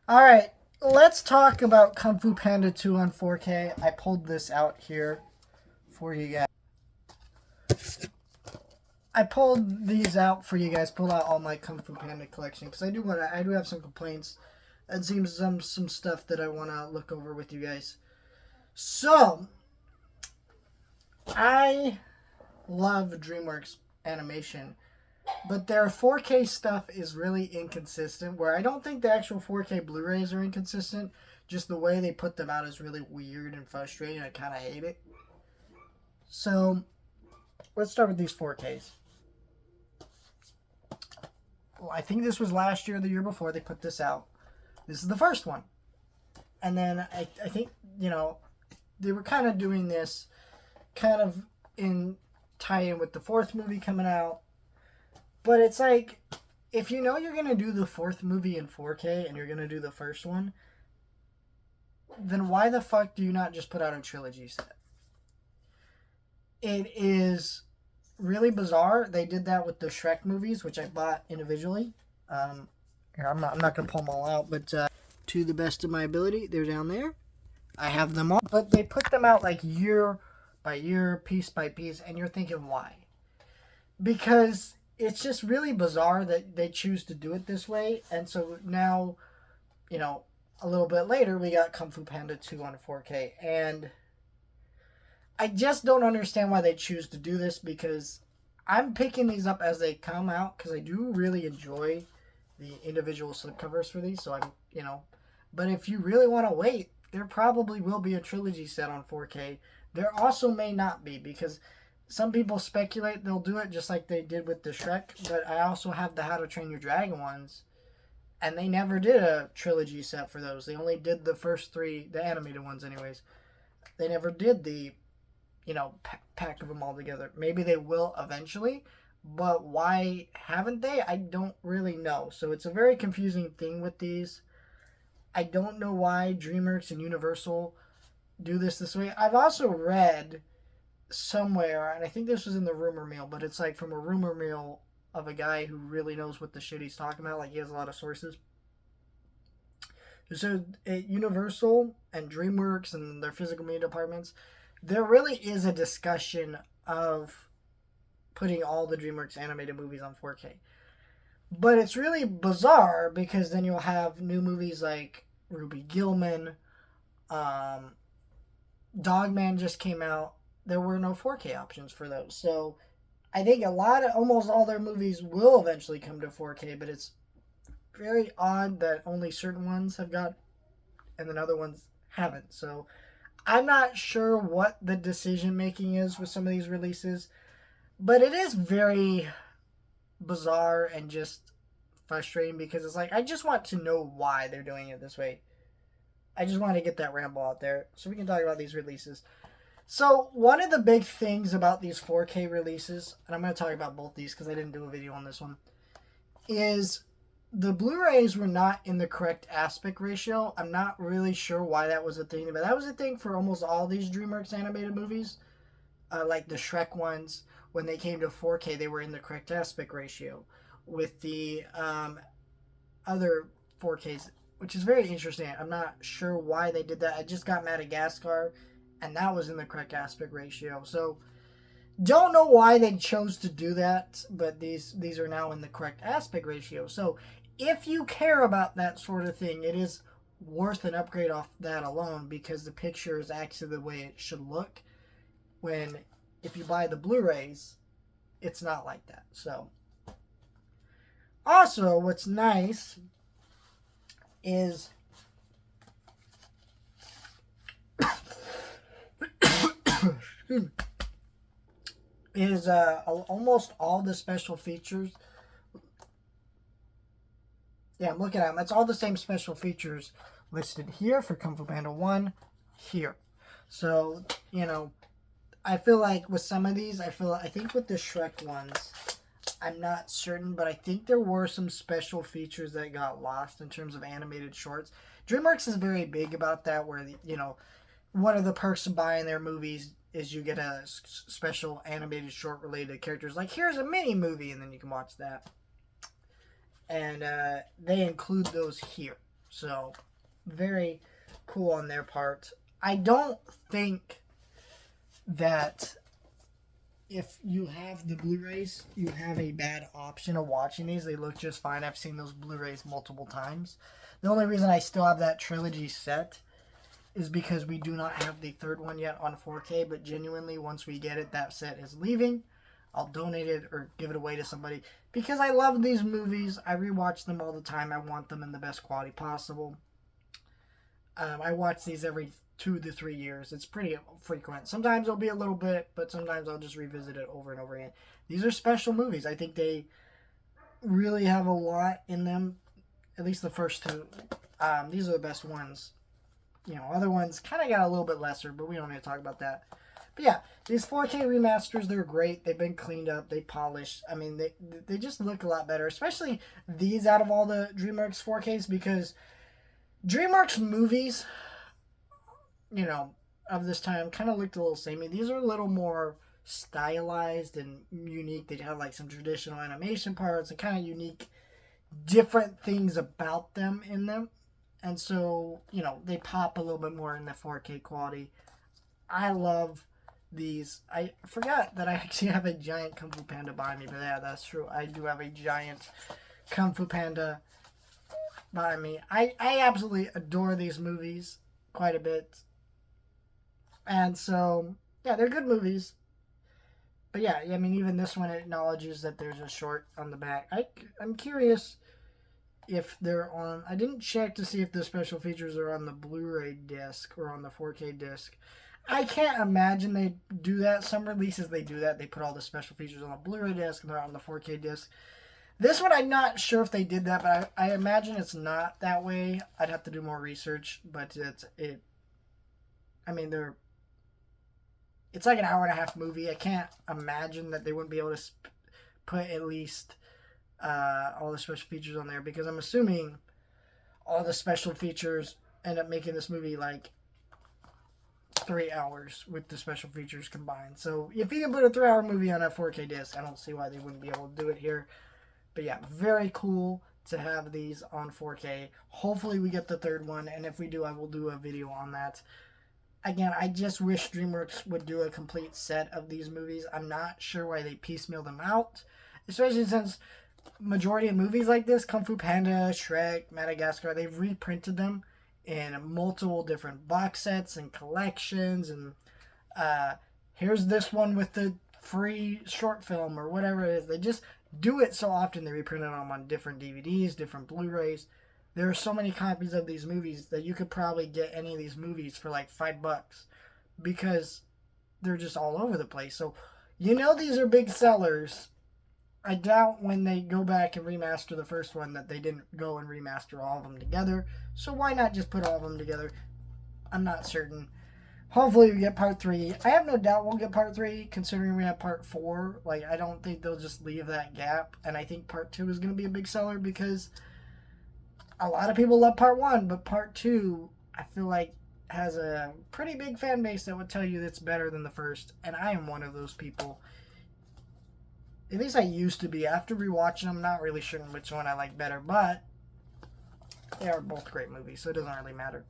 All right, let's talk about Kung Fu Panda 2 on 4K. I pulled this out here for you guys. I pulled these out for you guys. Pulled out all my Kung Fu Panda collection because I do have some complaints and some stuff that I want to look over with you guys. So I love DreamWorks animation, but their 4K stuff is really inconsistent. Where I don't think the actual 4K Blu-rays are inconsistent, just the way they put them out is really weird and frustrating. I kind of hate it. So let's start with these 4Ks. Well, I think this was last year, or the year before they put this out. This is the first one, and then I think they were kind of doing this kind of in tie-in with the fourth movie coming out. But it's like, if you know you're gonna do the fourth movie in 4K and you're gonna do the first one, then why the fuck do you not just put out a trilogy set? It is really bizarre. They did that with the Shrek movies, which I bought individually. Here, I'm not gonna pull them all out, but to the best of my ability, they're down there. I have them all, but they put them out like year by year, piece by piece, and you're thinking why? Because it's just really bizarre that they choose to do it this way. And so now, a little bit later, we got Kung Fu Panda 2 on 4K. And I just don't understand why they choose to do this, because I'm picking these up as they come out because I do really enjoy the individual slipcovers for these. So but if you really want to wait, there probably will be a trilogy set on 4K. There also may not be, because some people speculate they'll do it just like they did with the Shrek, but I also have the How to Train Your Dragon ones, and they never did a trilogy set for those. They only did the first three, the animated ones, anyways. They never did the, pack of them all together. Maybe they will eventually, but why haven't they? I don't really know. So it's a very confusing thing with these. I don't know why DreamWorks and Universal do this way. I've also read somewhere, and I think this was in the rumor mill, but it's like from a rumor mill of a guy who really knows what the shit he's talking about. Like, he has a lot of sources. So at Universal and DreamWorks and their physical media departments, there really is a discussion of putting all the DreamWorks animated movies on 4K. But it's really bizarre because then you'll have new movies like Ruby Gillman, Dogman just came out. There were no 4K options for those. So I think almost all their movies will eventually come to 4K, but it's very odd that only certain ones have got and then other ones haven't. So I'm not sure what the decision making is with some of these releases, but it is very bizarre and just frustrating because it's like, I just want to know why they're doing it this way. I just want to get that ramble out there so we can talk about these releases. So one of the big things about these 4K releases, and I'm going to talk about both these because I didn't do a video on this one, is the Blu-rays were not in the correct aspect ratio. I'm not really sure why that was a thing, but that was a thing for almost all these DreamWorks animated movies. Like the Shrek ones, when they came to 4K, they were in the correct aspect ratio. With the other 4Ks, which is very interesting. I'm not sure why they did that. I just got Madagascar, and that was in the correct aspect ratio. So don't know why they chose to do that, but these are now in the correct aspect ratio. So if you care about that sort of thing, it is worth an upgrade off that alone, because the picture is actually the way it should look. When if you buy the Blu-rays, it's not like that. So also, what's nice is almost all the special features. Yeah, I'm looking at them. It's all the same special features listed here for Kung Fu Panda 1 here. So, I feel like with some of these, I think with the Shrek ones, I'm not certain, but I think there were some special features that got lost in terms of animated shorts. DreamWorks is very big about that, where, one of the perks of buying their movies is you get a special animated short related to characters. Like, here's a mini movie, and then you can watch that. And they include those here. So, very cool on their part. I don't think that if you have the Blu-rays, you have a bad option of watching these. They look just fine. I've seen those Blu-rays multiple times. The only reason I still have that trilogy set is because we do not have the third one yet on 4K, but genuinely, once we get it, that set is leaving. I'll donate it or give it away to somebody because I love these movies. I rewatch them all the time. I want them in the best quality possible. I watch these every 2 to 3 years. It's pretty frequent. Sometimes it'll be a little bit, but sometimes I'll just revisit it over and over again. These are special movies. I think they really have a lot in them. At least the first two. These are the best ones. You know, other ones kind of got a little bit lesser, but we don't need to talk about that. But yeah, these 4K remasters, they're great. They've been cleaned up. They polished. I mean, they just look a lot better. Especially these out of all the DreamWorks 4Ks, because DreamWorks movies, you know, of this time kind of looked a little samey. These are a little more stylized and unique. They have like some traditional animation parts and kind of unique, different things about them in them. And so, you know, they pop a little bit more in the 4K quality. I love these. I forgot that I actually have a giant Kung Fu Panda behind me, but yeah, that's true. I do have a giant Kung Fu Panda behind me. I absolutely adore these movies quite a bit. And so, yeah, they're good movies. But yeah, I mean, even this one acknowledges that there's a short on the back. I'm curious if they're on. I didn't check to see if the special features are on the Blu-ray disc or on the 4K disc. I can't imagine they do that. Some releases they do that. They put all the special features on the Blu-ray disc and they're on the 4K disc. This one, I'm not sure if they did that, but I imagine it's not that way. I'd have to do more research, but I mean, it's like an hour and a half movie. I can't imagine that they wouldn't be able to put at least all the special features on there, because I'm assuming all the special features end up making this movie like 3 hours with the special features combined. So if you can put a 3-hour movie on a 4K disc, I don't see why they wouldn't be able to do it here. But yeah, very cool to have these on 4K. Hopefully we get the third one, and if we do, I will do a video on that. Again, I just wish DreamWorks would do a complete set of these movies. I'm not sure why they piecemeal them out, especially since majority of movies like this, Kung Fu Panda, Shrek, Madagascar, they've reprinted them in multiple different box sets and collections, and here's this one with the free short film or whatever it is. They just do it so often. They reprinted them on different DVDs, different Blu-rays. There are so many copies of these movies that you could probably get any of these movies for like $5 because they're just all over the place. So, you know, these are big sellers. I doubt when they go back and remaster the first one that they didn't go and remaster all of them together. So why not just put all of them together? I'm not certain. Hopefully we get part 3. I have no doubt we'll get part 3, considering we have part 4. Like, I don't think they'll just leave that gap. And I think part 2 is going to be a big seller because a lot of people love part 1, but part 2, I feel like, has a pretty big fan base that would tell you it's better than the first. And I am one of those people. At least I used to be. After rewatching them, I'm not really sure which one I like better, but they are both great movies, so it doesn't really matter.